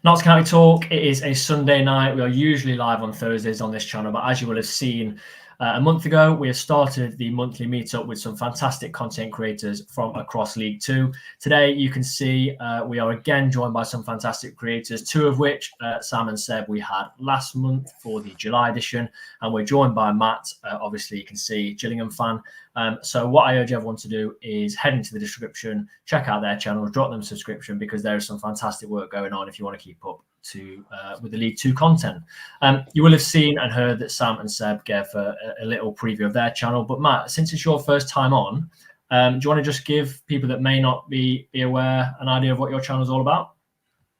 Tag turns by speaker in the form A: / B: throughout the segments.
A: Notts County Talk, it is a Sunday night. We are usually live on Thursdays on this channel, but as you will have seen a month ago, we have started the monthly meetup with some fantastic content creators from across League Two. Today, you can see we are again joined by some fantastic creators, two of which, Sam and Seb, we had last month for the July edition, and we're joined by Matt, obviously you can see, Gillingham fan. So what I urge everyone to do is head into the description, check out their channels, drop them a subscription, because there is some fantastic work going on if you want to keep up with the League Two content. You will have seen and heard that Sam and Seb gave a little preview of their channel. But Matt, since it's your first time on, do you want to just give people that may not be aware an idea of what your channel is all about?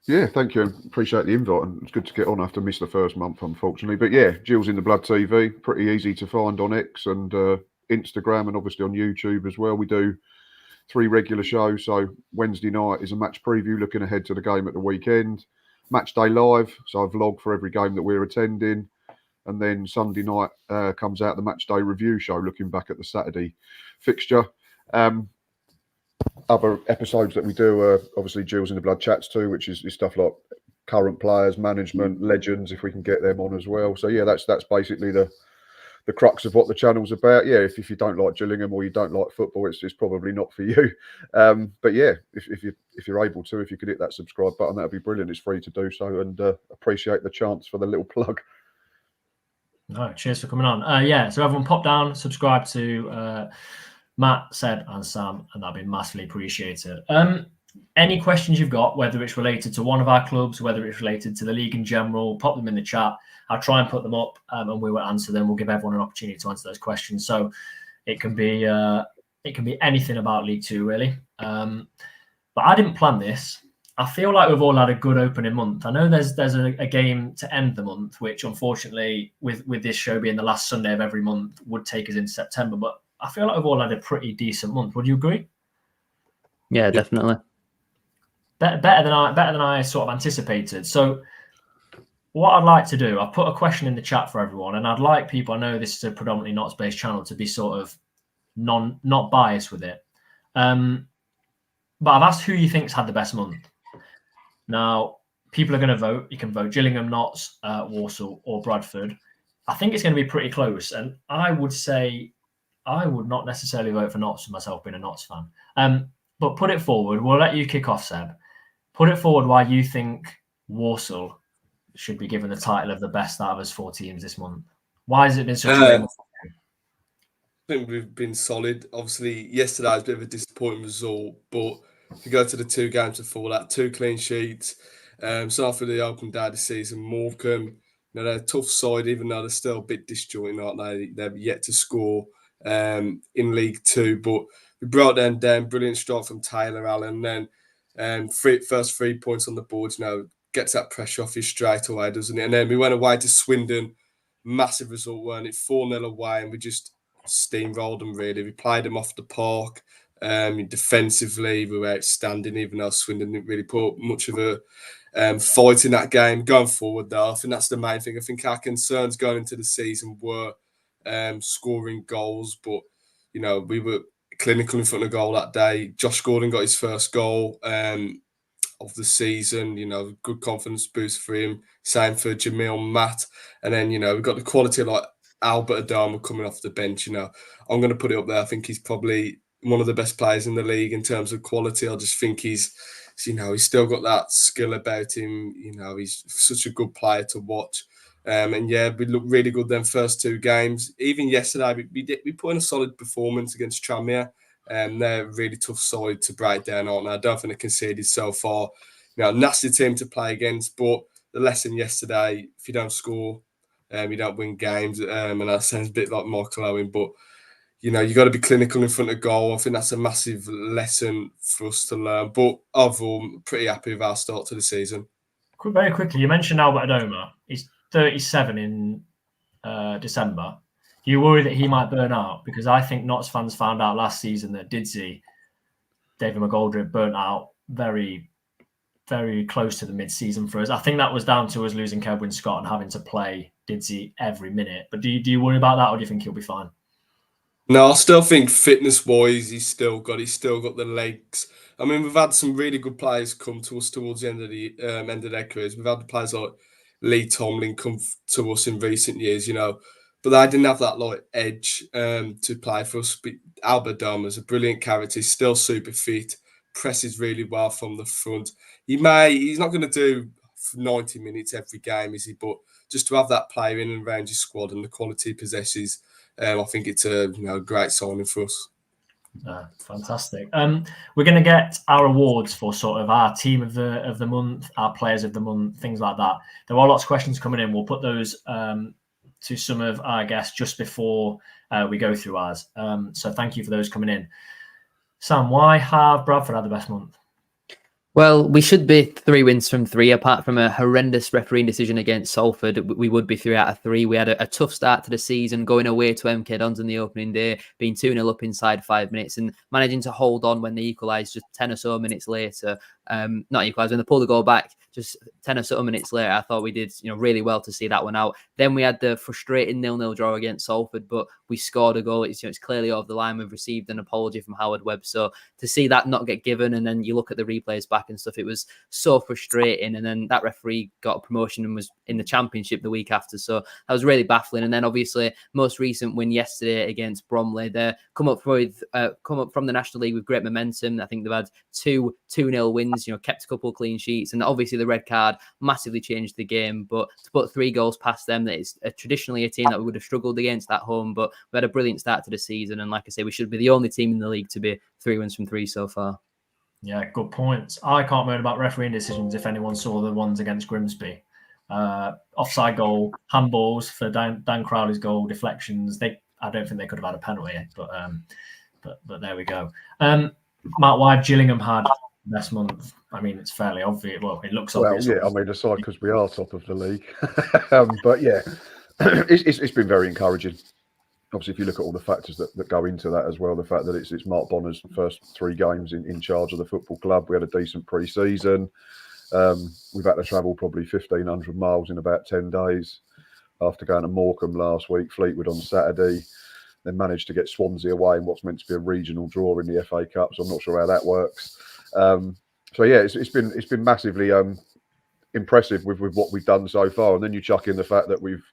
B: Yeah, thank you. Appreciate the invite, and it's good to get on after miss the first month, unfortunately. But yeah, Jill's in the Blood TV, pretty easy to find on X and Instagram, and obviously on YouTube as well. We do 3 regular shows. So Wednesday night is a match preview, looking ahead to the game at the weekend. Match day live, so I vlog for every game that we're attending. And then Sunday night comes out the match day review show, looking back at the Saturday fixture. Other episodes that we do are obviously Jill's in the Blood chats too, which is stuff like current players, management, legends, if we can get them on as well. So yeah, that's basically the crux of what the channel's about. Yeah, if you don't like Gillingham or you don't like football, it's probably not for you. But yeah, if you're able to, if you could hit that subscribe button, that'd be brilliant. It's free to do so, and appreciate the chance for the little plug.
A: No, cheers for coming on. Yeah, so everyone pop down, subscribe to Matt, Seb and Sam, and that'd be massively appreciated. Any questions you've got, whether it's related to one of our clubs, whether it's related to the league in general, pop them in the chat. I'll try and put them up and we will answer them. We'll give everyone an opportunity to answer those questions. So it can be anything about League Two, really. But I didn't plan this. I feel like we've all had a good opening month. I know there's a game to end the month, which unfortunately, with this show being the last Sunday of every month, would take us into September. But I feel like we've all had a pretty decent month. Would you agree?
C: Yeah, definitely.
A: Better than I sort of anticipated. So what I'd like to do, I've put a question in the chat for everyone, and I'd like people, I know this is a predominantly Notts-based channel, to be sort of not biased with it. But I've asked who you think's had the best month. Now, people are going to vote. You can vote Gillingham, Notts, Walsall or Bradford. I think it's going to be pretty close, and I would say I would not necessarily vote for Notts myself, being a Notts fan. But put it forward. We'll let you kick off, Seb. Put it forward why you think Walsall should be given the title of the best out of us 4 teams this month. Why has it been such a great month?
D: I think we've been solid. Obviously, yesterday was a bit of a disappointing result, but if you go to the 2 games before that, 2 clean sheets. So after the open day of the season, Morecambe, they're a tough side, even though they're still a bit disjointed, aren't they? They've yet to score in League Two, but we brought them down. Brilliant start from Taylor Allen. Then first 3 points on the board, gets that pressure off you straight away, doesn't it? And then we went away to Swindon. Massive result, weren't it? 4-0 away, and we just steamrolled them, really. We played them off the park. Defensively, we were outstanding, even though Swindon didn't really put much of a fight in that game. Going forward, though, I think that's the main thing. I think our concerns going into the season were scoring goals, but, we were clinical in front of goal that day. Josh Gordon got his first goal of the season, good confidence boost for him. Same for Jamil Matt. And then, we've got the quality like Albert Adama coming off the bench. I'm going to put it up there. I think he's probably one of the best players in the league in terms of quality. I just think he's still got that skill about him. He's such a good player to watch. And yeah, we looked really good them first 2 games. Even yesterday, we put in a solid performance against Tranmere. They're a really tough side to break down, aren't they? I don't think they conceded so far. Nasty team to play against, but the lesson yesterday, if you don't score, you don't win games. And that sounds a bit like Michael Owen, but you got to be clinical in front of goal. I think that's a massive lesson for us to learn. But overall, I'm pretty happy with our start to the season.
A: Very quickly, you mentioned Albert Adoma. He's 37 in December. Do you worry that he might burn out? Because I think Notts fans found out last season that Didsey, David McGoldrick, burnt out very, very close to the mid-season for us. I think that was down to us losing Kedwin Scott and having to play Didsey every minute. But do you worry about that, or do you think he'll be fine?
D: No, I still think fitness-wise, he's still got the legs I mean, we've had some really good players come to us towards the end of their careers. We've had players like Lee Tomlin come to us in recent years, but they didn't have that like edge to play for us. But Albert Doma's a brilliant character. He's still super fit, presses really well from the front. He's not going to do 90 minutes every game, is he? But just to have that player in and around your squad and the quality he possesses, I think it's a great signing for us.
A: Fantastic. We're going to get our awards for sort of our team of the month, our players of the month, things like that. There are lots of questions coming in. We'll put those to some of our guests just before we go through ours. So thank you for those coming in. Sam, why have Bradford had the best month?
C: Well, we should be 3 wins from 3. Apart from a horrendous refereeing decision against Salford, we would be 3 out of 3. We had a tough start to the season, going away to MK Dons on the opening day, being 2-0 up inside 5 minutes and managing to hold on when they equalised just 10 or so minutes later. Not equalised, when they pulled the goal back just 10 or so minutes later. I thought we did really well to see that one out. Then we had the frustrating 0-0 draw against Salford, but we scored a goal. It's clearly over the line. We've received an apology from Howard Webb. So to see that not get given, and then you look at the replays back and stuff, it was so frustrating. And then that referee got a promotion and was in the Championship the week after. So that was really baffling. And then obviously most recent win yesterday against Bromley. They come up from the National League with great momentum. I think they've had 2-0 wins, kept a couple of clean sheets, and obviously the red card massively changed the game. But to put 3 goals past them, that is traditionally a team that we would have struggled against at home. But we had a brilliant start to the season, and like I say, we should be the only team in the league to be 3 wins from 3 so far.
A: Yeah, good points. I can't moan about refereeing decisions if anyone saw the ones against Grimsby. Offside goal, handballs for Dan Crowley's goal, deflections. I don't think they could have had a penalty, but there we go. Matt, why Gillingham had best month? I mean, it's fairly obvious. Well, it looks obvious.
B: Well, yeah, I mean, aside because we are top of the league. But yeah, it's been very encouraging. Obviously, if you look at all the factors that go into that as well, the fact that it's Mark Bonner's first 3 games in charge of the football club. We had a decent pre-season. We've had to travel probably 1,500 miles in about 10 days after going to Morecambe last week, Fleetwood on Saturday. Then managed to get Swansea away in what's meant to be a regional draw in the FA Cup, so I'm not sure how that works. So yeah, it's been massively impressive with what we've done so far. And then you chuck in the fact that we've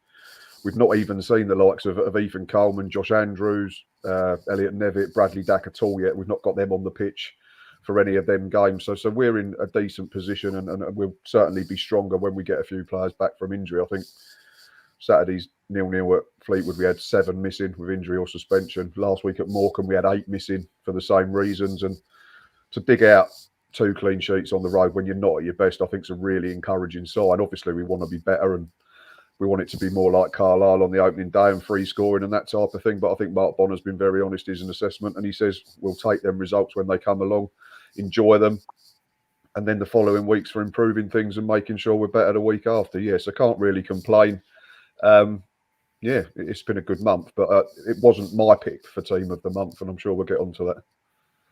B: not even seen the likes of Ethan Coleman, Josh Andrews, Elliot Nevitt, Bradley Dack at all yet. We've not got them on the pitch for any of them games. So we're in a decent position, and we'll certainly be stronger when we get a few players back from injury. I think Saturday's 0-0 at Fleetwood, we had 7 missing with injury or suspension. Last week at Morecambe, we had 8 missing for the same reasons. And to dig out 2 clean sheets on the road when you're not at your best, I think is a really encouraging sign. Obviously, we want to be better, and we want it to be more like Carlisle on the opening day and free scoring and that type of thing. But I think Mark Bonner's been very honest in his assessment, and he says we'll take them results when they come along, enjoy them, and then the following weeks for improving things and making sure we're better the week after. Yes, I can't really complain. Yeah, it's been a good month, but it wasn't my pick for team of the month, and I'm sure we'll get onto that.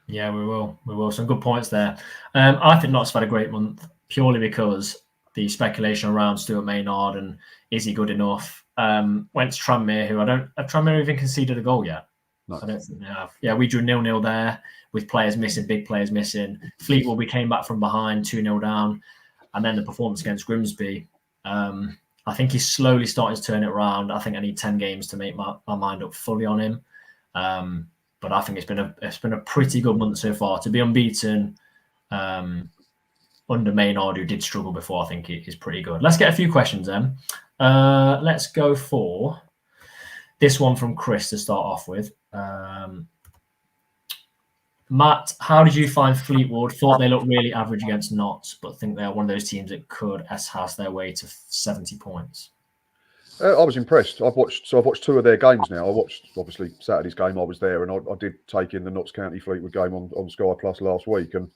A: Yeah, we will. Some good points there. I think Notts have had a great month purely because the speculation around Stuart Maynard and is he good enough went to Tranmere, who have Tranmere even conceded a goal yet?
B: No.
A: I don't think they have. Yeah, we drew 0-0 there with players missing, big players missing. Fleetwood, we came back from behind, 2-0 down, and then the performance against Grimsby. I think he's slowly starting to turn it around. I think I need 10 games to make my mind up fully on him. But I think it's been a pretty good month so far. To be unbeaten under Maynard, who did struggle before, I think it is pretty good. Let's get a few questions then. Let's go for this one from Chris to start off with. Matt, how did you find Fleetwood? Thought they looked really average against Notts, but think they're one of those teams that could house their way to 70 points.
B: I was impressed. I've watched 2 of their games now. I watched, obviously, Saturday's game. I was there, and I did take in the Notts County Fleetwood game on Sky Plus last week. And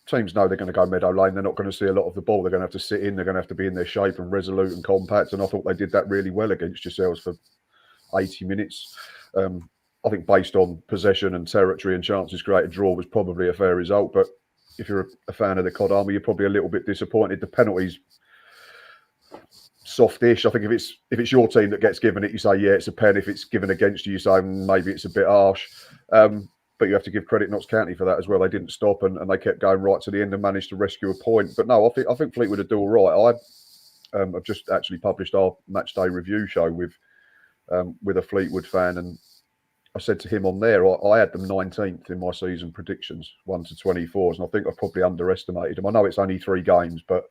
B: teams know they're going to go Meadow Lane. They're not going to see a lot of the ball. They're going to have to sit in. They're going to have to be in their shape and resolute and compact. And I thought they did that really well against yourselves for 80 minutes. I think based on possession and territory and chances created, draw was probably a fair result. But if you're a fan of the Cod Army, you're probably a little bit disappointed. The penalties, softish. I think if it's your team that gets given it, you say, yeah, it's a pen. If it's given against you, you say maybe it's a bit harsh. but you have to give credit Notts County for that as well. They didn't stop and they kept going right to the end and managed to rescue a point. But no, I think Fleetwood would do all right. I've just actually published our match day review show with a Fleetwood fan, and I said to him on there, I had them 19th in my season predictions, 1 to 24s, and I think I probably underestimated them. I know it's only 3 games, but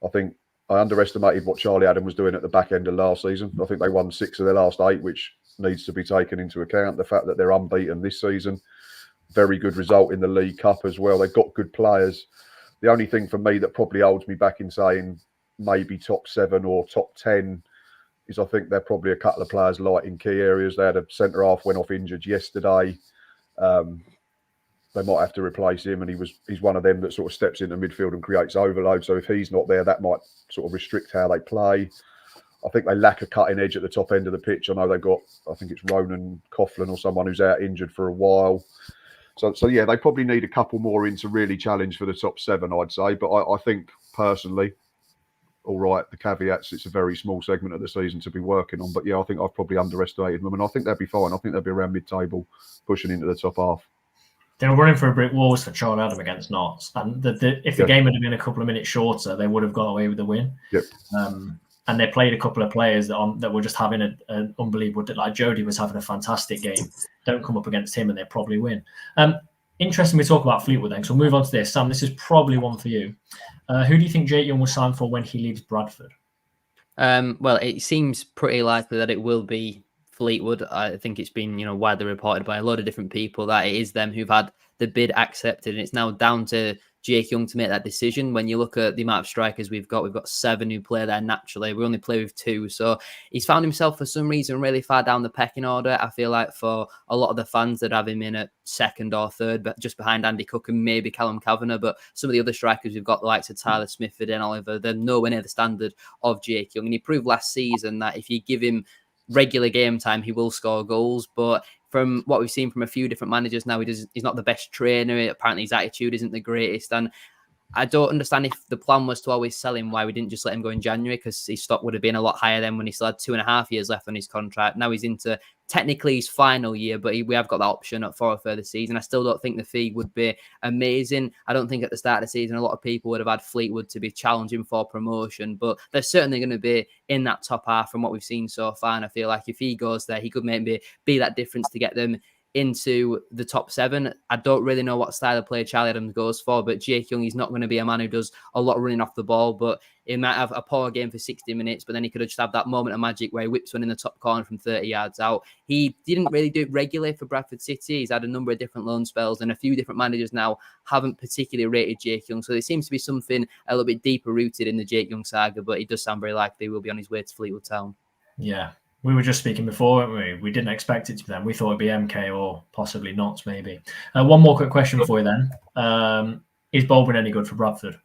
B: I think I underestimated what Charlie Adam was doing at the back end of last season. I think they won 6 of their last 8, which needs to be taken into account. The fact that they're unbeaten this season, very good result in the League Cup as well. They've got good players. The only thing for me that probably holds me back in saying maybe top 7 or top 10 is I think they're probably a couple of players light in key areas. They had a centre-half went off injured yesterday. They might have to replace him, and he's one of them that sort of steps into midfield and creates overload. So if he's not there, that might sort of restrict how they play. I think they lack a cutting edge at the top end of the pitch. I know they've got, I think it's Ronan Coughlin or someone who's out injured for a while. So yeah, they probably need a couple more in to really challenge for the top 7, I'd say. But I think personally, all right, the caveats, it's a very small segment of the season to be working on. But yeah, I think I've probably underestimated them, and I think they'll be fine. I think they'll be around mid-table, pushing into the top half.
A: They were running for a brick walls for Charlie Adam against Notts, and if the game had been a couple of minutes shorter, they would have got away with the win.
B: Yep.
A: And they played a couple of players that were just having an unbelievable. Like Jody was having a fantastic game. Don't come up against him, and they probably win. Interesting. We talk about Fleetwood then, so we'll move on to this. Sam, this is probably one for you. Who do you think Jake Young will sign for when he leaves Bradford?
C: Well, it seems pretty likely that it will be Fleetwood. I think it's been, widely reported by a lot of different people that it is them who've had the bid accepted, and it's now down to Jake Young to make that decision. When you look at the amount of strikers we've got 7 who play there naturally. We only play with 2, so he's found himself for some reason really far down the pecking order. I feel like for a lot of the fans that have him in at 2nd or 3rd, but just behind Andy Cook and maybe Callum Kavanagh. But some of the other strikers we've got, the likes of Tyler Smith, Fidel Oliver, they're nowhere near the standard of Jake Young. And he proved last season that if you give him regular game time, he will score goals. But from what we've seen from a few different managers now, he's not the best trainer. Apparently his attitude isn't the greatest. And I don't understand if the plan was to always sell him, why we didn't just let him go in January, because his stock would have been a lot higher then when he still had 2.5 years left on his contract. Now he's into technically his final year, but we have got that option for a further season. I still don't think the fee would be amazing. I don't think at the start of the season a lot of people would have had Fleetwood to be challenging for promotion, but they're certainly going to be in that top half from what we've seen so far. And I feel like if he goes there, he could maybe be that difference to get them into the top 7. I don't really know what style of play Charlie Adams goes for, but Jake Young, he's not going to be a man who does a lot of running off the ball, but he might have a poor game for 60 minutes, but then he could just have that moment of magic where he whips one in the top corner from 30 yards out. He didn't really do it regularly for Bradford City. He's had a number of different loan spells, and a few different managers now haven't particularly rated Jake Young. So there seems to be something a little bit deeper rooted in the Jake Young saga, but it does sound very likely he will be on his way to Fleetwood Town.
A: Yeah. We were just speaking before, weren't we? We didn't expect it to be them. We thought it'd be MK or possibly Notts, maybe. One more quick question for you then. Is Baldwin any good for Bradford?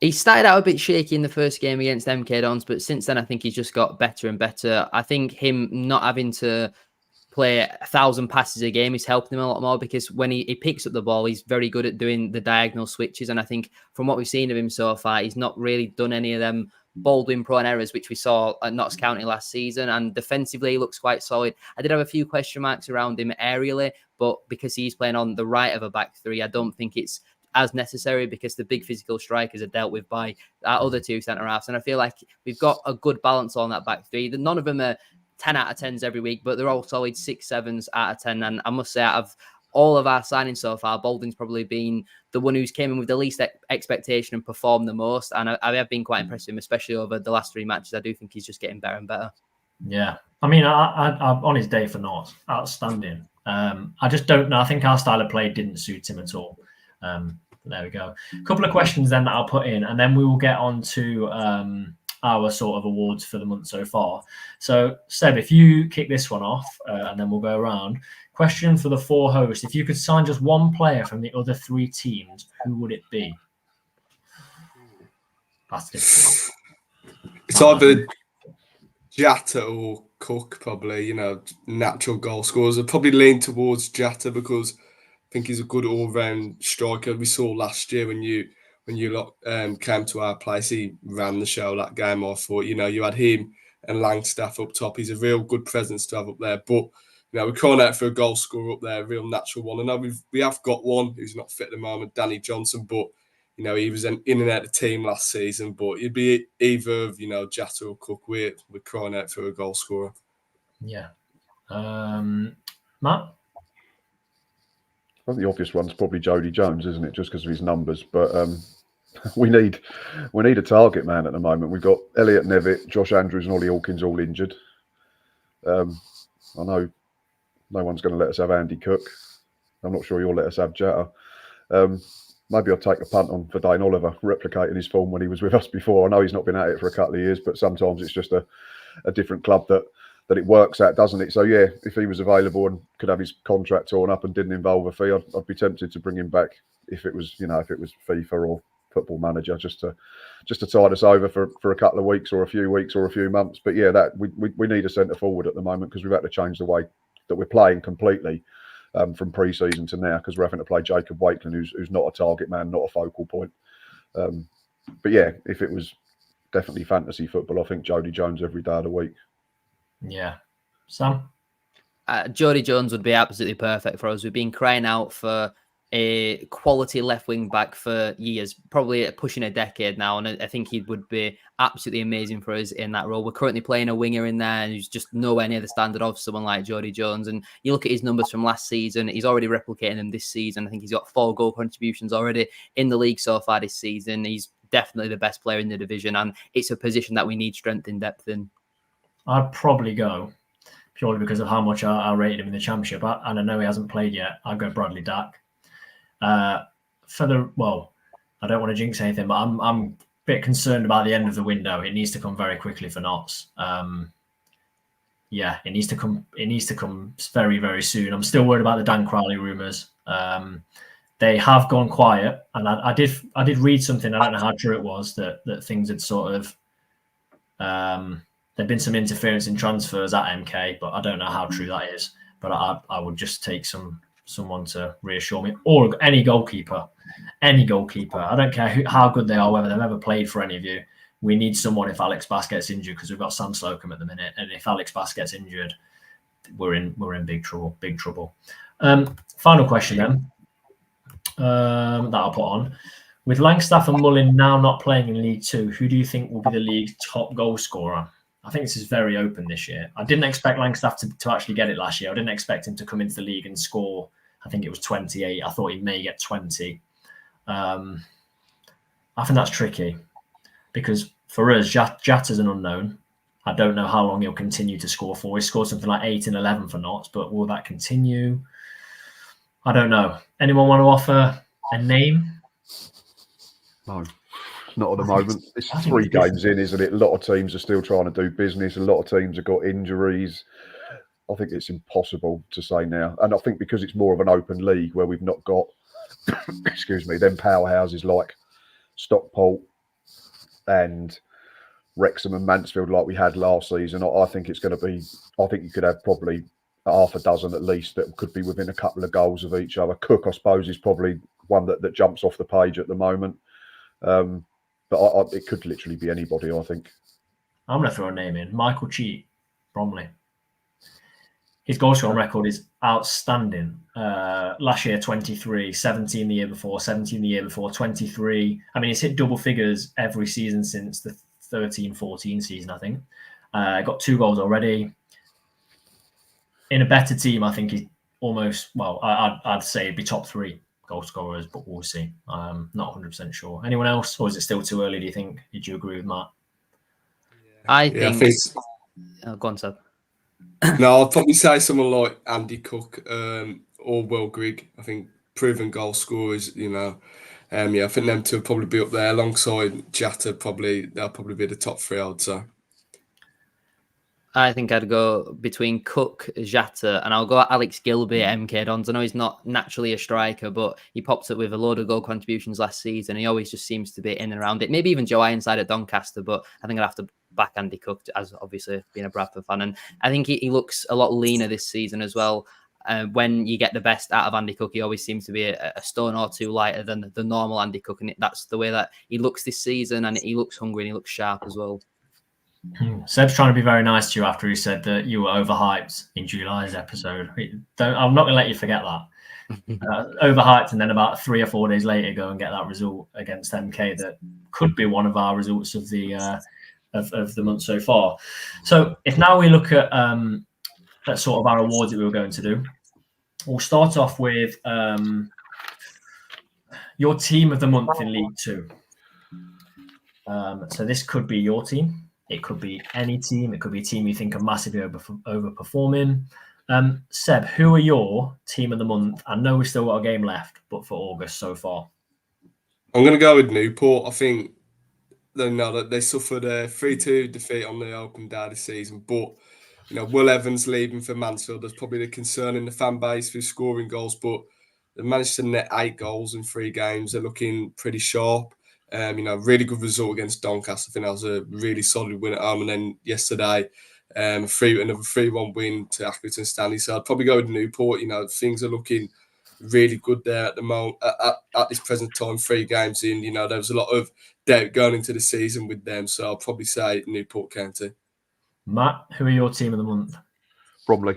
C: He started out a bit shaky in the first game against MK Dons, but since then I think he's just got better and better. I think him not having to play 1,000 passes a game is helping him a lot more, because when he picks up the ball, he's very good at doing the diagonal switches. And I think from what we've seen of him so far, he's not really done any of them Baldwin-prone errors, which we saw at Notts County last season. And defensively, he looks quite solid. I did have a few question marks around him aerially, but because he's playing on the right of a back 3, I don't think it's as necessary, because the big physical strikers are dealt with by our other 2 centre-halves. And I feel like we've got a good balance on that back 3. None of them are 10 out of 10s every week, but they're all solid 6, 7s out of 10. And I must say, out of all of our signings so far, Baldwin's probably been the one who's came in with the least expectation and performed the most. And I have been quite impressed with him, especially over the last 3 matches. I do think he's just getting better and better.
A: Yeah. I mean, I'm on his day for North. Outstanding. I just don't know. I think our style of play didn't suit him at all. There we go. A couple of questions then that I'll put in, and then we will get on to our sort of awards for the month so far. So, Seb, if you kick this one off, and then we'll go around. Question for the 4 hosts. If you could sign just one player from the other 3 teams, who would it be? That's difficult.
D: It's either Jatta or Cook, probably, natural goal scorers. I'd probably lean towards Jatta because I think he's a good all-round striker. We saw last year when you came to our place, he ran the show that game. I thought, you had him and Langstaff up top. He's a real good presence to have up there. But we're crying out for a goal scorer up there, a real natural one. I know we have got one who's not fit at the moment, Danny Johnson, but he was in and out of the team last season. But it'd be either of Jata or Cook. We're crying out for a goal scorer.
A: Yeah, Matt.
B: I think the obvious one's probably Jody Jones, isn't it? Just because of his numbers, but we need a target man at the moment. We've got Elliot Nevitt, Josh Andrews, and Ollie Hawkins all injured. I know no one's going to let us have Andy Cook. I'm not sure you'll let us have Jata. Maybe I'll take a punt on for Dane Oliver, replicating his form when he was with us before. I know he's not been at it for a couple of years, but sometimes it's just a different club that it works at, doesn't it? So yeah, if he was available and could have his contract torn up and didn't involve a fee, I'd be tempted to bring him back if it was FIFA or Football Manager, just to tide us over for a couple of weeks or a few weeks or a few months. But yeah, that we need a centre forward at the moment because we've had to change the way that we're playing completely from pre-season to now, because we're having to play Jacob Wakeland, who's not a target man, not a focal point. But yeah, if it was definitely fantasy football, I think Jody Jones every day of the week.
A: Yeah. Sam?
C: Jody Jones would be absolutely perfect for us. We've been crying out for a quality left wing back for years, probably pushing a decade now, and I think he would be absolutely amazing for us in that role. We're currently playing a winger in there, and he's just nowhere near the standard of someone like Jody Jones. And you look at his numbers from last season; he's already replicating them this season. I think he's got 4 goal contributions already in the league so far this season. He's definitely the best player in the division, and it's a position that we need strength in depth in.
A: I'd probably go, purely because of how much I rated him in the Championship, and I know he hasn't played yet. I'd go Bradley Dack. I don't want to jinx anything, but I'm a bit concerned about the end of the window. It needs to come very quickly for Notts. It needs to come. It needs to come very, very soon. I'm still worried about the Dan Crowley rumours. They have gone quiet, and I did read something. I don't know how true it was that things had sort of there'd been some interference in transfers at MK, but I don't know how true that is. But I would just take someone to reassure me, or any goalkeeper. I don't care how good they are, whether they've ever played for any of you. We need someone if Alex Bass gets injured, because we've got Sam Slocum at the minute, and if Alex Bass gets injured, we're in big trouble. Final question then, that I'll put on. With Langstaff and Mullin now not playing in League 2, who do you think will be the league's top goal scorer? I think this is very open this year. I didn't expect Langstaff to actually get it last year. I didn't expect him to come into the league and score, I think it was 28. I thought he may get 20. I think that's tricky because for us, Jata's an unknown. I don't know how long he'll continue to score for. He scored something like 8 and 11 for Notts, but will that continue? I don't know. Anyone want to offer a name?
B: No, not at the moment. It's 3 games in, isn't it? A lot of teams are still trying to do business. A lot of teams have got injuries. I think it's impossible to say now. And I think because it's more of an open league where we've not got, them powerhouses like Stockport and Wrexham and Mansfield like we had last season, I think it's going to be, I think you could have probably half a dozen at least that could be within a couple of goals of each other. Cook, I suppose, is probably one that jumps off the page at the moment. But it could literally be anybody, I think. I'm
A: going to throw a name in. Michael Cheat, Bromley. His goal scoring record is outstanding. Last year, 23, 17 the year before, 17 the year before, 23. I mean, he's hit double figures every season since the 13-14 season, I think. Got 2 goals already. In a better team, I think he's almost, I'd say he'd be top 3 goal scorers, but we'll see. I'm not 100% sure. Anyone else, or is it still too early, do you think? Did you agree with Matt?
C: I think go on, Seb.
D: No, I'd probably say someone like Andy Cook or Will Grigg. I think proven goal scorers, I think them 2 will probably be up there alongside Jata. They'll probably be the top 3, I would say.
C: I think I'd go between Cook, Jata, and I'll go Alex Gilby at MK Dons. I know he's not naturally a striker, but he popped up with a load of goal contributions last season. He always just seems to be in and around it. Maybe even Joe Ironside at Doncaster, but I think I'd have to back Andy Cook, as obviously being a Bradford fan. And I think he looks a lot leaner this season as well. When you get the best out of Andy Cook, he always seems to be a stone or 2 lighter than the normal Andy Cook. And that's the way that he looks this season. And he looks hungry and he looks sharp as well.
A: Seb's trying to be very nice to you after he said that you were overhyped in July's episode. I'm not going to let you forget that. Overhyped, and then about 3 or 4 days later, go and get that result against MK that could be one of our results of the of the month so far. So if now we look at sort of our awards that we were going to do, we'll start off with your team of the month in League Two. So this could be your team. It could be any team. It could be a team you think are massively overperforming. Seb, who are your team of the month? I know we've still got a game left, but for August so far.
D: I'm going to go with Newport. I think they suffered a 3-2 defeat on the opening day this season, but Will Evans leaving for Mansfield, there's probably the concern in the fan base for scoring goals, but they managed to net 8 goals in 3 games. They're looking pretty sharp. Really good result against Doncaster. I think that was a really solid win at home. And then yesterday, another 3-1 win to Accrington Stanley. So I'd probably go with Newport. Things are looking really good there at the moment. At this present time, 3 games in, there was a lot of doubt going into the season with them. So I'll probably say Newport County.
A: Matt, who are your team of the month?
B: Bromley.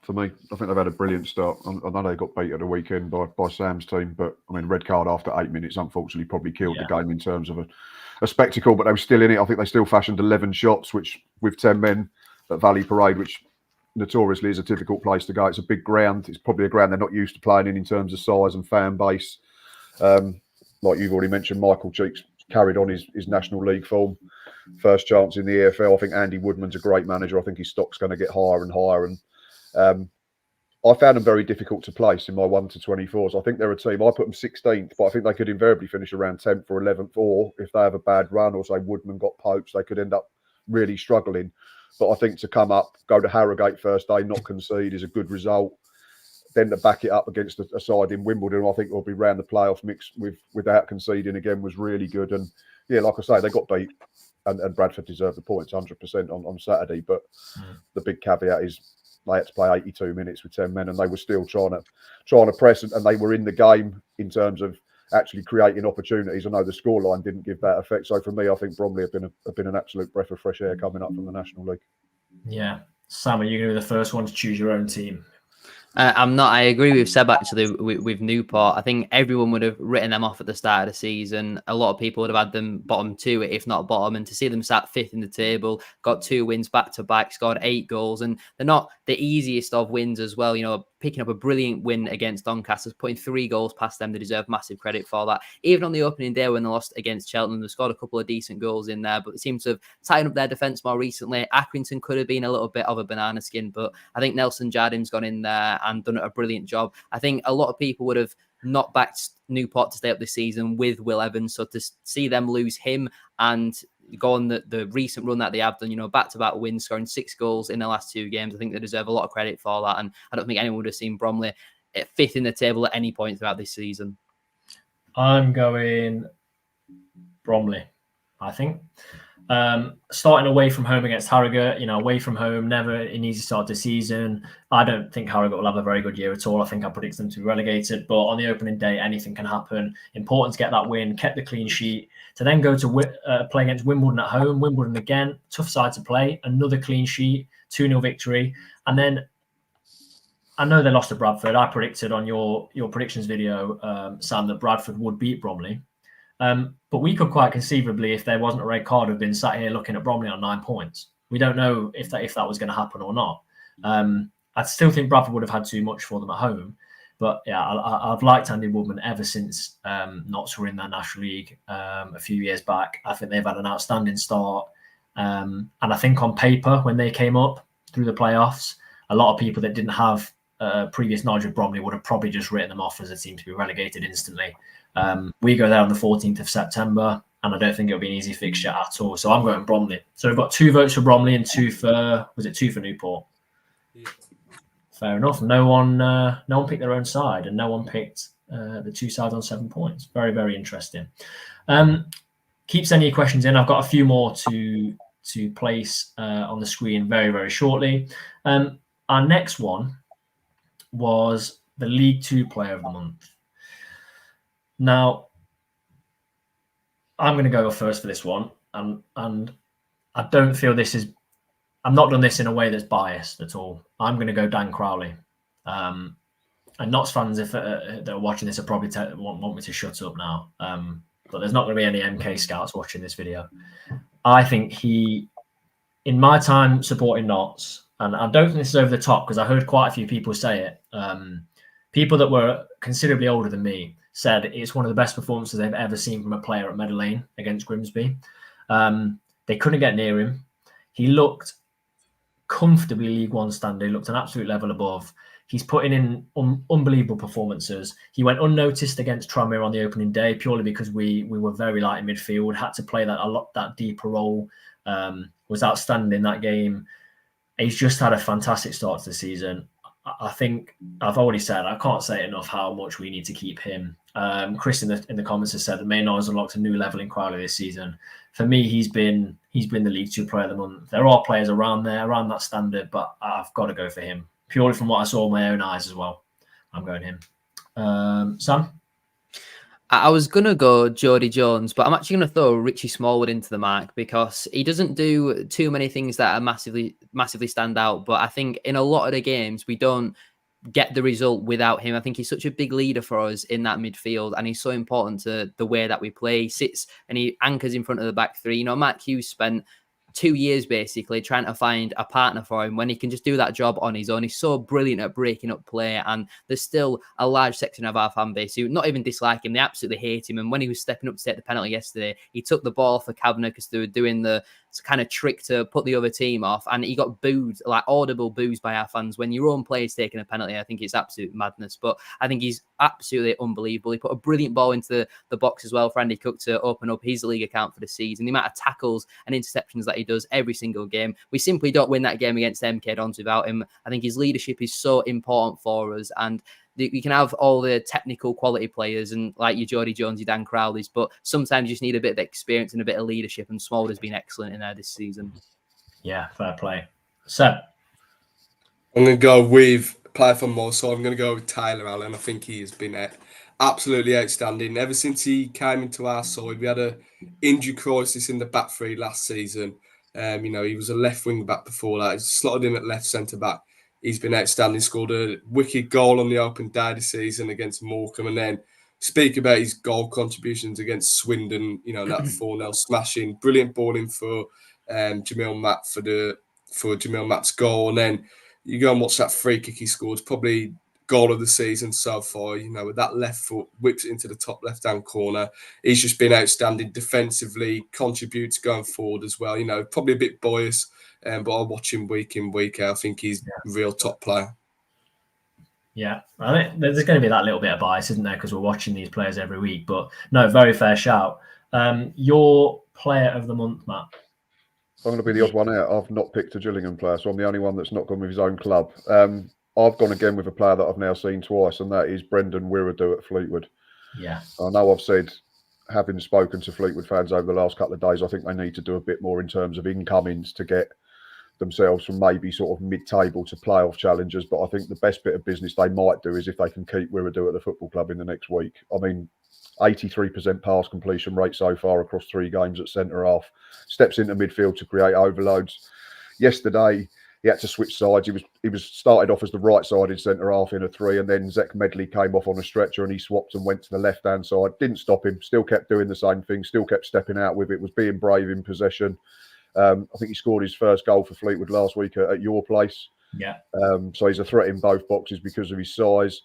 B: For me, I think they've had a brilliant start. I know they got beat at the weekend by Sam's team, but I mean, red card after 8 minutes, unfortunately, probably killed the game in terms of a spectacle. But they were still in it. I think they still fashioned 11 shots, which with 10 men at Valley Parade, which notoriously is a difficult place to go. It's a big ground. It's probably a ground they're not used to playing in terms of size and fan base. Like you've already mentioned, Michael Cheeks carried on his National League form. First chance in the EFL. I think Andy Woodman's a great manager. I think his stock's going to get higher and higher. And I found them very difficult to place in my 1 to 24s. I think they're a team. I put them 16th, but I think they could invariably finish around 10th or 11th. Or if they have a bad run, or say Woodman got poached, they could end up really struggling. But I think to come up, go to Harrogate first day, not concede is a good result. Then to back it up against a side in Wimbledon, I think will be round the playoff mix without conceding again was really good. And yeah, like I say, they got beat. And Bradford deserved the points 100% on Saturday. But the big caveat is they had to play 82 minutes with 10 men, and they were still trying to press, and they were in the game in terms of actually creating opportunities. I know the scoreline didn't give that effect. So for me, I think Bromley have been an absolute breath of fresh air coming up from the National League.
A: Yeah, Sam, are you going to be the first one to choose your own team?
C: I'm not. I agree with Seb actually with Newport. I think everyone would have written them off at the start of the season. A lot of people would have had them bottom 2, if not bottom. And to see them sat 5th in the table, got 2 wins back to back, scored 8 goals, and they're not the easiest of wins as well. Picking up a brilliant win against Doncaster, putting 3 goals past them. They deserve massive credit for that. Even on the opening day when they lost against Cheltenham, they scored a couple of decent goals in there, but they seem to have tightened up their defence more recently. Accrington could have been a little bit of a banana skin, but I think Nelson Jardin's gone in there and done a brilliant job. I think a lot of people would have not backed Newport to stay up this season with Will Evans, so to see them lose him and go on the recent run that they have done, back-to-back wins, scoring 6 goals in their last 2 games. I think they deserve a lot of credit for that, and I don't think anyone would have seen Bromley at 5th in the table at any point throughout this season.
A: I'm going Bromley, I think. Starting away from home against Harrogate, away from home, never an easy start to the season. I don't think Harrogate will have a very good year at all. I think I predict them to be relegated, but on the opening day, anything can happen. Important to get that win, kept the clean sheet, to then go to play against Wimbledon at home. Wimbledon again, tough side to play, another clean sheet, 2-0 victory. And then I know they lost to Bradford. I predicted on your predictions video, Sam, that Bradford would beat Bromley. But we could quite conceivably, if there wasn't a red card, have been sat here looking at Bromley on 9 points. We don't know if that was going to happen or not. I still think Bradford would have had too much for them at home. But yeah, I've liked Andy Woodman ever since Notts were in their National League a few years back. I think they've had an outstanding start. And I think on paper, when they came up through the playoffs, a lot of people that didn't have previous knowledge of Bromley would have probably just written them off as a team to be relegated instantly. We go there on the 14th of September, and I don't think it'll be an easy fixture at all. So I'm going Bromley. So we've got 2 votes for Bromley and 2 for Newport? Yeah. Fair enough. No one picked their own side, and no one picked the 2 sides on 7 points. Very, very interesting. Keep sending your questions in. I've got a few more to place on the screen very, very shortly. Our next one was the League 2 Player of the Month. Now, I'm going to go first for this one, and I don't feel this is. I'm not done this in a way that's biased at all. I'm going to go Dan Crowley. And Notts fans, if that are watching this, are probably want me to shut up now. But there's not going to be any MK scouts watching this video. I think he, in my time supporting Notts, and I don't think this is over the top because I heard quite a few people say it. People that were considerably older than me said it's one of the best performances they've ever seen from a player at Meadow Lane against Grimsby. They couldn't get near him. He looked comfortably League One standard, looked an absolute level above. He's putting in unbelievable performances. He went unnoticed against Tranmere on the opening day purely because we were very light in midfield, had to play that deeper role, was outstanding in that game. He's just had a fantastic start to the season. I think I've already said, I can't say enough how much we need to keep him. Chris in the comments has said that Maynard has unlocked a new level in Crowley this season. For me, he's been the League Two Player of the Month. There are players around that standard, but I've got to go for him purely from what I saw with my own eyes as well. I'm going him. Sam?
C: I was going to go Jody Jones, but I'm actually going to throw Richie Smallwood into the mark because he doesn't do too many things that are massively stand out. But I think in a lot of the games, we don't get the result without him. I think he's such a big leader for us in that midfield, and he's so important to the way that we play. He sits and he anchors in front of the back three. You know, Matt Hughes spent 2 years basically trying to find a partner for him when he can just do that job on his own. He's so brilliant at breaking up play, and there's still a large section of our fan base who not even dislike him, they absolutely hate him. And when he was stepping up to take the penalty yesterday, he took the ball for Kavanagh because they were doing the kind of trick to put the other team off, and he got booed, like audible boos by our fans. When your own player's taking a penalty, I think it's absolute madness. But I think he's absolutely unbelievable. He put a brilliant ball into the box as well for Andy Cook to open up his league account for the season. The amount of tackles and interceptions that he does every single game, we simply don't win that game against MK Dons without him. I think his leadership is so important for us, and we can have all the technical quality players and like your Jody Jones, your Dan Crowleys, but sometimes you just need a bit of experience and a bit of leadership, and Smallwood has been excellent in there this season.
A: Yeah, fair play. So
D: I'm going to go with player from Moore, so I'm going to go with Tyler Allen. I think he has been absolutely outstanding. Ever since he came into our side, we had an injury crisis in the back three last season. He was a left wing back before that. He slotted in at left centre back. He's been outstanding. Scored a wicked goal on the open day this season against Morecambe, and then speak about his goal contributions against Swindon. You know, that 4-0 smashing, brilliant balling for Jamil Matt for Jamil Matt's goal, and then you go and watch that free kick he scored, probably goal of the season so far. You know, with that left foot, whips it into the top left-hand corner. He's just been outstanding defensively, contributes going forward as well. You know, probably a bit biased, but I watch him week in, week out. I think he's a real top player.
A: Yeah, I think there's going to be that little bit of bias, isn't there? Because we're watching these players every week. But no, very fair shout. Your player of the month, Matt?
B: I'm going to be the odd one out. I've not picked a Gillingham player, so I'm the only one that's not gone with his own club. I've gone again with a player that I've now seen twice, and that is Brendan Wirradu at Fleetwood.
A: Yeah.
B: I know I've said, having spoken to Fleetwood fans over the last couple of days, I think they need to do a bit more in terms of incomings to get themselves from maybe sort of mid-table to playoff challenges. But I think the best bit of business they might do is if they can keep Wirradu at the football club in the next week. I mean, 83% pass completion rate so far across 3 games at centre-half. Steps into midfield to create overloads. Yesterday, he had to switch sides. He was started off as the right-sided centre-half in a 3, and then Zek Medley came off on a stretcher and he swapped and went to the left-hand side. Didn't stop him. Still kept doing the same thing. Still kept stepping out with it. Was being brave in possession. I think he scored his first goal for Fleetwood last week at your place.
A: Yeah.
B: So he's a threat in both boxes because of his size.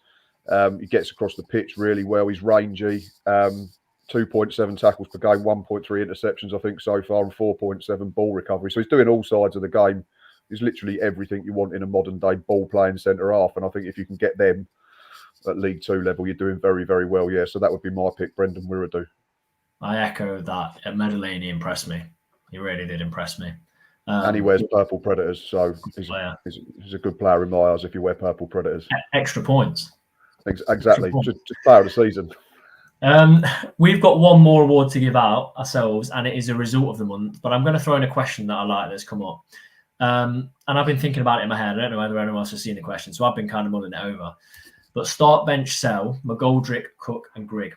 B: He gets across the pitch really well. He's rangy. 2.7 tackles per game, 1.3 interceptions, I think, so far, and 4.7 ball recovery. So he's doing all sides of the game. He's literally everything you want in a modern-day ball-playing centre-half. And I think if you can get them at League 2 level, you're doing very, very well. Yeah, so that would be my pick, Brendan Wirradu.
A: I echo that. At Meadow Lane, he impressed me. He really did impress me.
B: And he wears purple Predators, so he's a good player in my eyes if you wear purple Predators.
A: Extra points.
B: Exactly. Just player of the season.
A: We've got one more award to give out ourselves, and it is a result of the month. But I'm going to throw in a question that I like that's come up. And I've been thinking about it in my head. I don't know whether anyone else has seen the question, so I've been kind of mulling it over. But start, bench, sell, McGoldrick, Cook, and Grigg.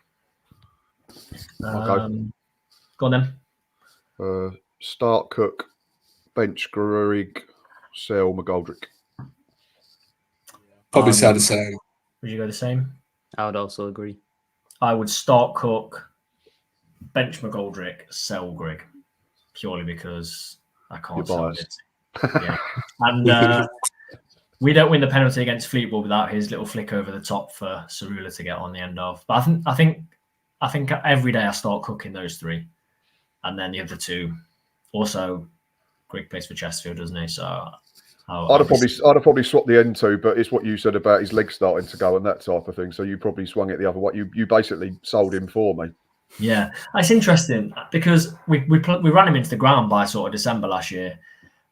B: Okay.
A: Go on then.
B: Start Cook, bench Grigg, Sell, McGoldrick.
D: Probably say the same.
A: Would you go the same?
C: I would also agree.
A: I would start Cook, bench McGoldrick, sell Grigg, purely because I can't sell it. Yeah, and we don't win the penalty against Fleetwood without his little flick over the top for Cerula to get on the end of. But I think every day I start cooking those three, and then the other two. Also, Grigg plays for Chesterfield, doesn't he? So I'd have
B: probably swapped the end two, but it's what you said about his legs starting to go and that type of thing. So you probably swung it the other way. You basically sold him for me.
A: Yeah, it's interesting because we ran him into the ground by sort of December last year.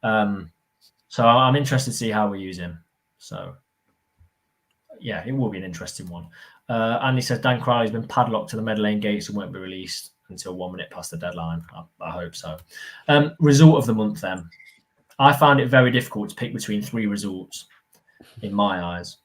A: So I'm interested to see how we use him. So yeah, it will be an interesting one. Andy says Dan Crowley's been padlocked to the Meadow Lane gates and won't be released until 1 minute past the deadline. I hope so. Result of the month then. I found it very difficult to pick between three results in my eyes.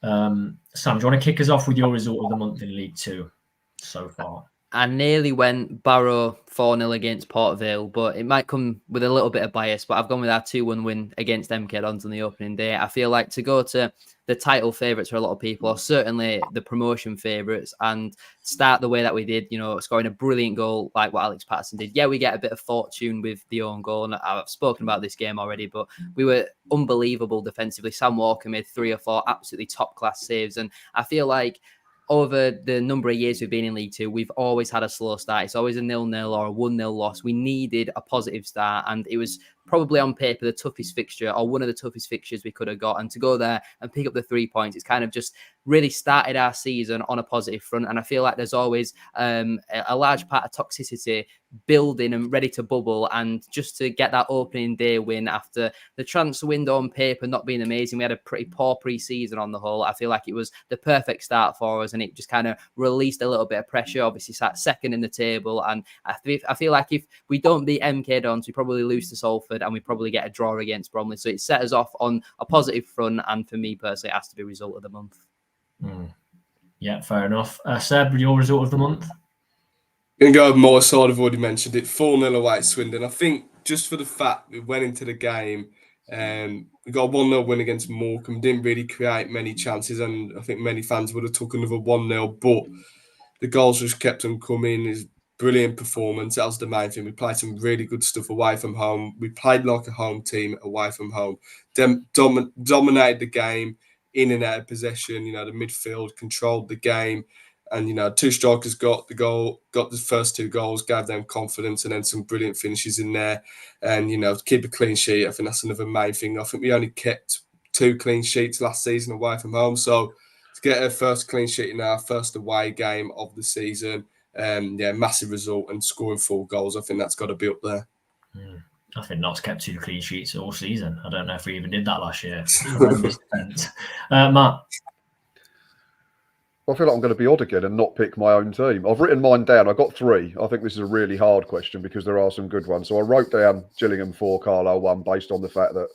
A: Sam, do you want to kick us off with your result of the month in League Two so far?
C: I nearly went Barrow 4-0 against Port Vale, but it might come with a little bit of bias. But I've gone with our 2-1 win against MK Dons on the opening day. I feel like to go to the title favourites for a lot of people, or certainly the promotion favourites, and start the way that we did, scoring a brilliant goal like what Alex Patterson did. Yeah, we get a bit of fortune with the own goal, and I've spoken about this game already, but we were unbelievable defensively. Sam Walker made 3 or 4 absolutely top-class saves, and I feel like over the number of years we've been in League Two, we've always had a slow start. It's always a 0-0 or a 1-0 loss. We needed a positive start, and it was probably on paper the toughest fixture, or one of the toughest fixtures we could have got. And to go there and pick up the 3 points, it's kind of just really started our season on a positive front. And I feel like there's always a large part of toxicity building and ready to bubble. And just to get that opening day win after the transfer window on paper not being amazing, we had a pretty poor pre-season on the whole. I feel like it was the perfect start for us, and it just kind of released a little bit of pressure. Obviously sat second in the table, and I feel like if we don't beat MK Dons, we probably lose to Salford, and we probably get a draw against Bromley. So it set us off on a positive front, and for me personally, it has to be result of the month.
A: Yeah, fair enough. Seb, your result of the month?
D: Going to go with my side. I've already mentioned it. 4-0 away at Swindon. I think just for the fact we went into the game, we got a 1-0 win against Morecambe. Didn't really create many chances, and I think many fans would have took another 1-0. But the goals just kept on coming. It's brilliant performance. That was the main thing. We played some really good stuff away from home. We played like a home team away from home. Dominated the game in and out of possession. The midfield controlled the game. And, 2 strikers got the first 2 goals, gave them confidence, and then some brilliant finishes in there. And, keep a clean sheet. I think that's another main thing. I think we only kept 2 clean sheets last season away from home. So to get our first clean sheet in our first away game of the season, massive result, and scoring 4 goals. I think that's got to be up there.
A: I think Notts kept 2 clean sheets all season. I don't know if we even did that last year. Matt?
B: I feel like I'm going to be odd again and not pick my own team. I've written mine down. I got 3. I think this is a really hard question because there are some good ones. So I wrote down Gillingham 4, Carlisle 1, based on the fact that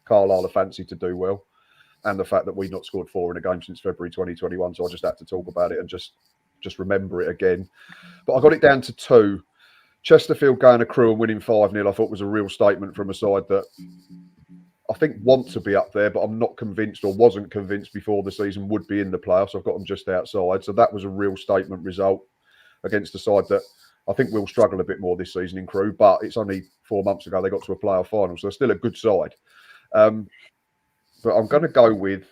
B: Carlisle are fancy to do well, and the fact that we've not scored 4 in a game since February 2021. So I just had to talk about it and just remember it again. But I got it down to 2. Chesterfield going to Crewe and winning 5-0, I thought was a real statement from a side that I think want to be up there, but I'm not convinced, or wasn't convinced before the season, would be in the playoffs. I've got them just outside. So that was a real statement result against a side that I think will struggle a bit more this season in Crewe, but it's only 4 months ago they got to a playoff final, so they're still a good side. But I'm going to go with,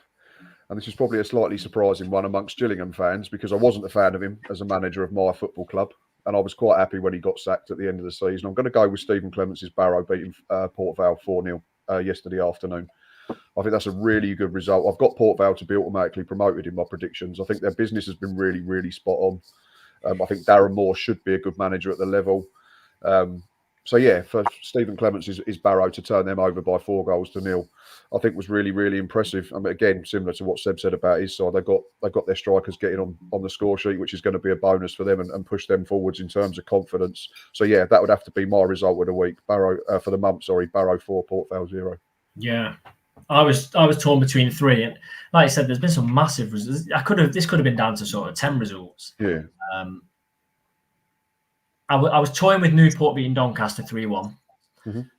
B: and this is probably a slightly surprising one amongst Gillingham fans, because I wasn't a fan of him as a manager of my football club, and I was quite happy when he got sacked at the end of the season. I'm going to go with Stephen Clemence's Barrow beating Port Vale 4-0 yesterday afternoon. I think that's a really good result. I've got Port Vale to be automatically promoted in my predictions. I think their business has been really, really spot on. I think Darren Moore should be a good manager at the level. So yeah, for Stephen Clemence is Barrow to turn them over by 4-0, I think was really, really impressive. I mean, again, similar to what Seb said about his side, they've got their strikers getting on the score sheet, which is going to be a bonus for them and push them forwards in terms of confidence. So yeah, that would have to be my result of the week. Barrow for the month, Barrow 4, Port Vale 0.
A: Yeah, I was torn between 3, and like I said, there's been some massive results. This could have been down to sort of 10 results.
B: Yeah.
A: I was toying with Newport beating Doncaster 3-1.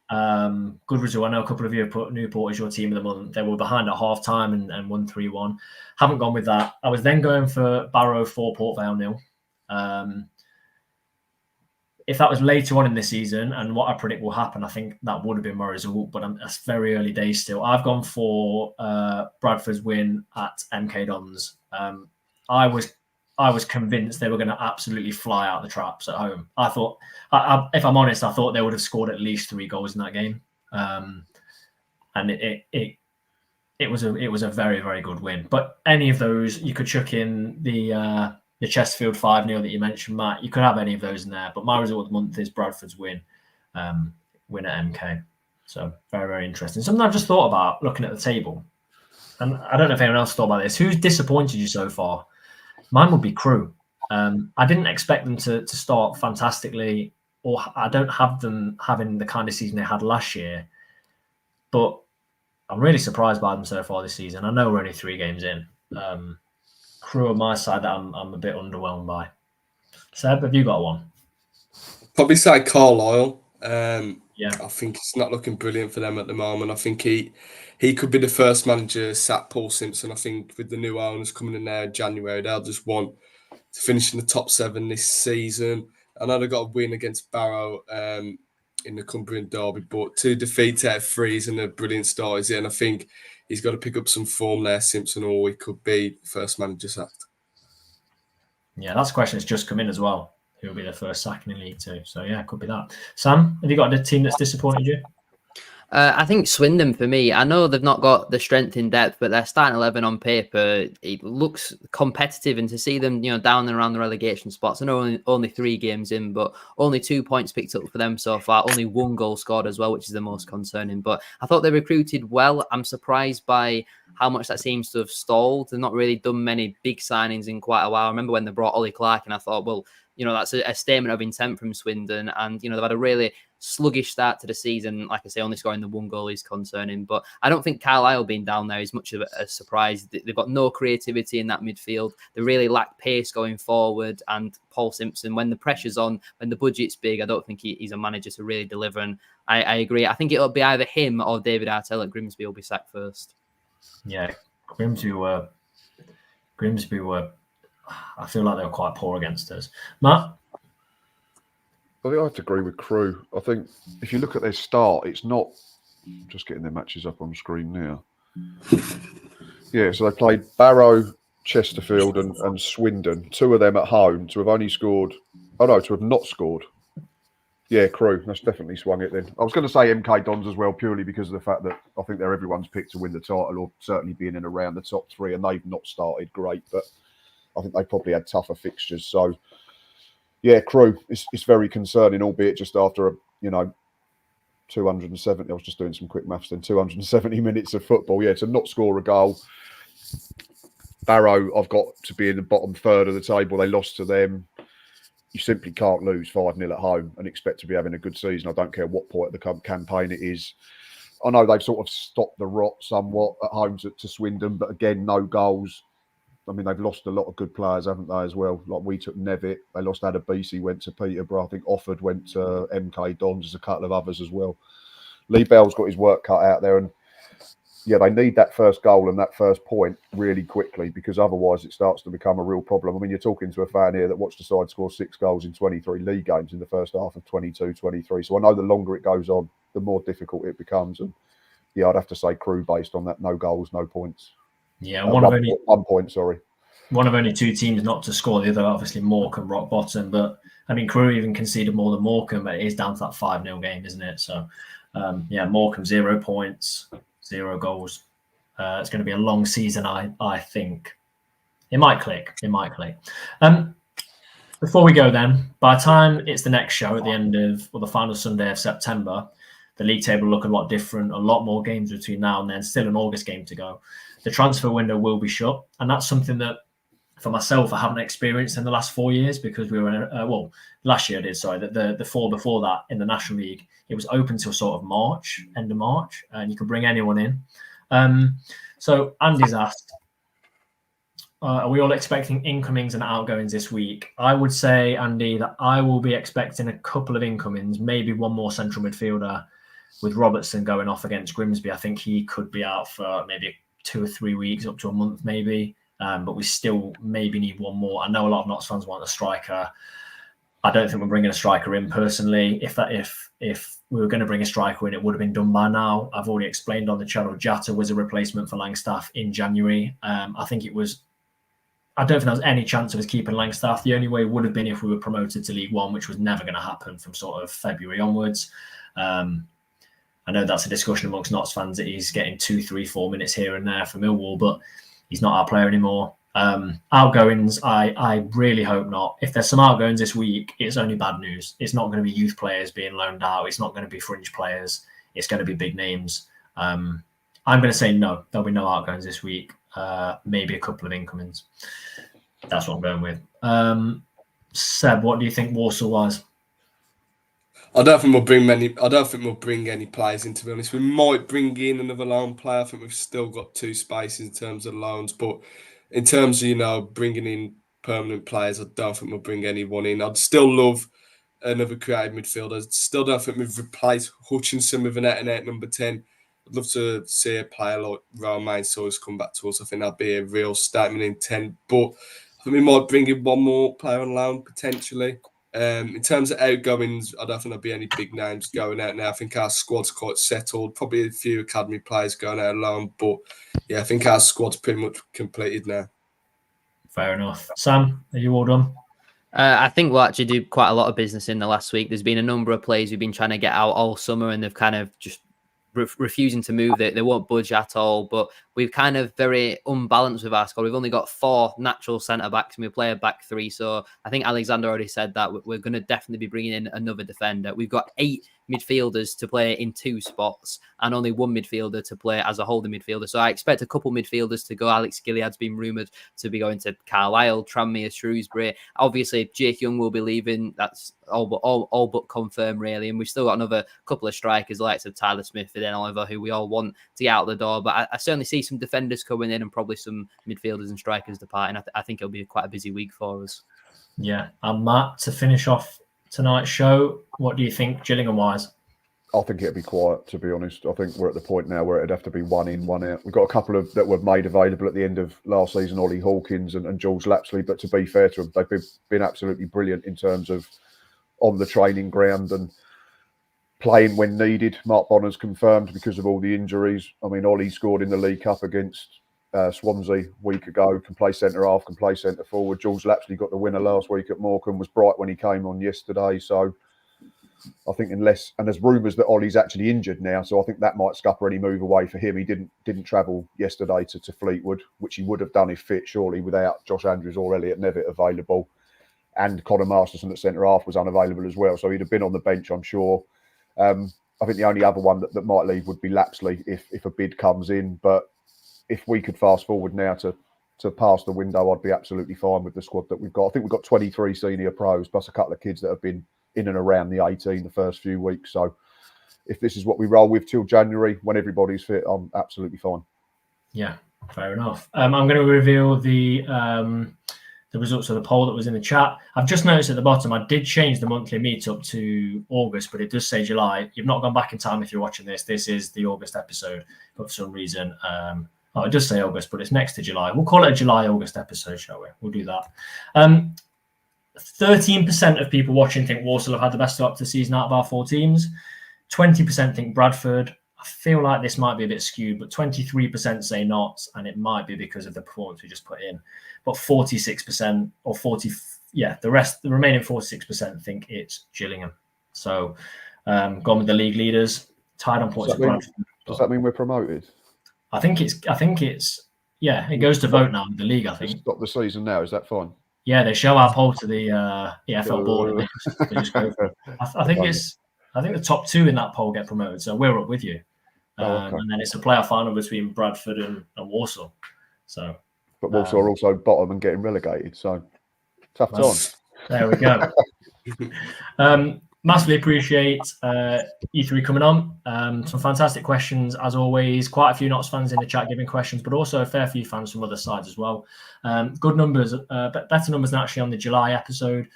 A: Good result. I know a couple of you have put Newport as your team of the month. They were behind at half time and won 3-1. Haven't gone with that. I was then going for Barrow 4, Port Vale 0. If that was later on in the season and what I predict will happen, I think that would have been my result, but that's very early days still. I've gone for Bradford's win at MK Dons. I was convinced they were going to absolutely fly out the traps at home. I thought, if I'm honest, I thought they would have scored at least 3 goals in that game. And it was a very, very good win. But any of those, you could chuck in the Chesterfield 5-0 that you mentioned, Matt. You could have any of those in there. But my result of the month is Bradford's win at MK. So very, very interesting. Something I've just thought about looking at the table. And I don't know if anyone else thought about this. Who's disappointed you so far? Mine would be Crewe. I didn't expect them to start fantastically, or I don't have them having the kind of season they had last year. But I'm really surprised by them so far this season. I know we're only 3 games in. Crewe on my side that I'm a bit underwhelmed by. Seb, have you got one?
D: Probably say Carlisle.
A: Yeah,
D: I think it's not looking brilliant for them at the moment. I think he could be the first manager sack Paul Simpson. I think with the new owners coming in there in January, they'll just want to finish in the top 7 this season. I know they got a win against Barrow in the Cumbrian Derby, but 2 defeats out of 3 isn't a brilliant start, is it? And I think he's got to pick up some form there, Simpson, or he could be first manager sacked.
A: Yeah, that's a question that's just come in as well. Who will be the first sacking in League 2? So yeah, it could be that. Sam, have you got a team that's disappointed you?
C: I think Swindon for me. I know they've not got the strength in depth, but their starting 11 on paper, it looks competitive. And to see them, down and around the relegation spots, I know only 3 games in, but only 2 points picked up for them so far. Only 1 goal scored as well, which is the most concerning. But I thought they recruited well. I'm surprised by how much that seems to have stalled. They've not really done many big signings in quite a while. I remember when they brought Ollie Clark, and I thought, well, that's a statement of intent from Swindon. And, they've had a really sluggish start to the season. Like I say, only scoring the 1 goal is concerning. But I don't think Carlisle being down there is much of a surprise. They've got no creativity in that midfield. They really lack pace going forward. And Paul Simpson, when the pressure's on, when the budget's big, I don't think he's a manager to really deliver. And I agree. I think it'll be either him or David Artell at Grimsby will be sacked first.
A: Yeah, Grimsby were. I feel like they were quite poor against us. Matt?
B: I think I have to agree with Crewe. I think if you look at their start, it's not just getting their matches up on screen now. Yeah, so they played Barrow, Chesterfield, and Swindon. 2 of them at home to have only scored. To have not scored. Yeah, Crewe. That's definitely swung it then. I was going to say MK Dons as well, purely because of the fact that I think they're everyone's pick to win the title, or certainly being in around the top 3, and they've not started great, but I think they probably had tougher fixtures. So, yeah, Crewe, it's very concerning, albeit just after 270. I was just doing some quick maths then. 270 minutes of football. Yeah, to not score a goal. Barrow, I've got to be in the bottom third of the table. They lost to them. You simply can't lose 5-0 at home and expect to be having a good season. I don't care what point of the campaign it is. I know they've sort of stopped the rot somewhat at home to Swindon, but again, no goals. I mean, they've lost a lot of good players, haven't they, as well? Like, we took Nevitt. They lost Adebisi, went to Peterborough. I think Offord went to MK Dons. There's a couple of others as well. Lee Bell's got his work cut out there. And, yeah, they need that first goal and that first point really quickly, because otherwise it starts to become a real problem. I mean, you're talking to a fan here that watched the side score 6 goals in 23 league games in the first half of 22-23. So I know the longer it goes on, the more difficult it becomes. And, yeah, I'd have to say Crewe based on that. No goals, no points.
A: Yeah,
B: 1 point, sorry.
A: One of only 2 teams not to score. The other, obviously, Morecambe, rock bottom. But, I mean, Crewe even conceded more than Morecambe, but it is down to that 5-0 game, isn't it? So, Morecambe, 0 points, 0 goals. It's going to be a long season, I think. It might click. Before we go then, by the time it's the next show at the end of, the final Sunday of September, the league table will look a lot different, a lot more games between now and then, still an August game to go. The transfer window will be shut, and that's something that, for myself, I haven't experienced in the last 4 years, because we were, last year I did, sorry, the 4 before that in the National League, it was open till sort of March, end of March, and you could bring anyone in. So Andy's asked, are we all expecting incomings and outgoings this week? I would say, Andy, that I will be expecting a couple of incomings, maybe one more central midfielder. with Robertson going off against Grimsby, I think he could be out for maybe 2 or 3 weeks, up to a month maybe. But we still maybe need one more. I know a lot of Notts fans want a striker. I don't think we're bringing a striker in personally. If we were going to bring a striker in, it would have been done by now. I've already explained on the channel, Jatta was a replacement for Langstaff in January. I don't think there was any chance of us keeping Langstaff. The only way would have been if we were promoted to League One, which was never going to happen from sort of February onwards. I know that's a discussion amongst Notts fans that he's getting 2, 3, 4 minutes here and there for Millwall, but he's not our player anymore. Outgoings, I really hope not. If there's some outgoings this week, it's only bad news. It's not going to be youth players being loaned out. It's not going to be fringe players. It's going to be big names. I'm going to say no. There'll be no outgoings this week. Maybe a couple of incomings. That's what I'm going with. Seb, what do you think Walsall-wise?
D: I don't think we'll bring any players in, to be honest. We might bring in another loan player. I think we've still got 2 spaces in terms of loans, but in terms of, bringing in permanent players, I don't think we'll bring anyone in. I'd still love another creative midfielder. I still don't think we've replaced Hutchinson with an 8 number 10. I'd love to see a player like Romain Sawyers come back to us. I think that'd be a real statement in 10. But I think we might bring in one more player on loan potentially. In terms of outgoings, I don't think there'll be any big names going out now. I think our squad's quite settled. Probably a few academy players going out alone, but yeah, I think our squad's pretty much completed now.
A: Fair enough. Sam, are you all done?
C: I think we'll actually do quite a lot of business in the last week. There's been a number of players who've been trying to get out all summer, and they've kind of just refusing to move. They won't budge at all, but we've kind of very unbalanced with our squad. We've only got 4 natural centre-backs and we play a back 3. So I think Alexander already said that we're going to definitely be bringing in another defender. We've got 8 midfielders to play in 2 spots and only 1 midfielder to play as a holding midfielder. So I expect a couple midfielders to go. Alex Gilead's been rumoured to be going to Carlisle, Tranmere, Shrewsbury. Obviously, Jake Young will be leaving. That's all but confirmed, really. And we've still got another couple of strikers, the likes of Tyler Smith and Oliver, who we all want to get out the door. But I certainly see some defenders coming in and probably some midfielders and strikers departing. I think it'll be quite a busy week for us.
A: Yeah. And Matt, to finish off tonight's show, what do you think Gillingham-wise?
B: I think it'd be quiet, to be honest. I think we're at the point now where it'd have to be one in, one out. We've got a couple of that were made available at the end of last season, Ollie Hawkins and George Lapsley. But to be fair to them, they've been absolutely brilliant in terms of on the training ground and playing when needed. Mark Bonner's confirmed because of all the injuries. I mean, Ollie scored in the League Cup against Swansea a week ago, can play centre-half, can play centre-forward. George Lapsley got the winner last week at Morecambe, was bright when he came on yesterday. So I think and there's rumours that Ollie's actually injured now, so I think that might scupper any move away for him. He didn't travel yesterday to Fleetwood, which he would have done if fit, surely, without Josh Andrews or Elliot Nevitt available. And Connor Masterson at centre-half was unavailable as well, so he'd have been on the bench, I'm sure. I think the only other one that might leave would be Lapsley if a bid comes in. But if we could fast forward now to pass the window, I'd be absolutely fine with the squad that we've got. I think we've got 23 senior pros plus a couple of kids that have been in and around the 18 the first few weeks. So if this is what we roll with till January, when everybody's fit, I'm absolutely fine.
A: Yeah, fair enough. I'm going to reveal the results of the poll that was in the chat. I've just noticed at the bottom, I did change the monthly meetup to August, but it does say July. You've not gone back in time if you're watching this. This is the August episode, but for some reason, it does say August, but it's next to July. We'll call it a July-August episode, shall we? We'll do that. 13% of people watching think Walsall have had the best start to the season out of our 4 teams. 20% think Bradford. I feel like this might be a bit skewed, but 23% say not, and it might be because of the performance we just put in. But 46% or 40, the remaining 46% think it's Gillingham. So gone with the league leaders, tied on points with Bradford.
B: Does that mean we're promoted?
A: I think it's it goes to vote now in the league, I think.
B: Stop the season now, is that fine?
A: Yeah, they show our poll to the EFL board and they just go for it. I think the top 2 in that poll get promoted, so we're up with you. And then it's a playoff final between Bradford and Walsall. So,
B: but Walsall are also bottom and getting relegated, so tough times.
A: There we go. Massively appreciate you three coming on. Some fantastic questions as always. Quite a few Notts fans in the chat giving questions, but also a fair few fans from other sides as well. Good numbers, better numbers than actually on the July episode.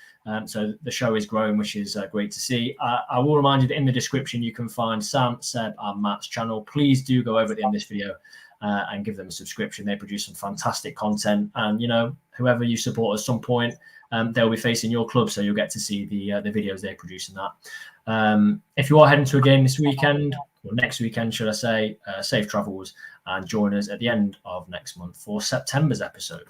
A: So the show is growing, which is great to see. I will remind you that in the description you can find Sam, Seb, and Matt's channel. Please do go over at the end of this video and give them a subscription. They produce some fantastic content, and whoever you support at some point, they'll be facing your club, so you'll get to see the videos they produce in that. If you are heading to a game this weekend, or next weekend, should I say, safe travels, and join us at the end of next month for September's episode.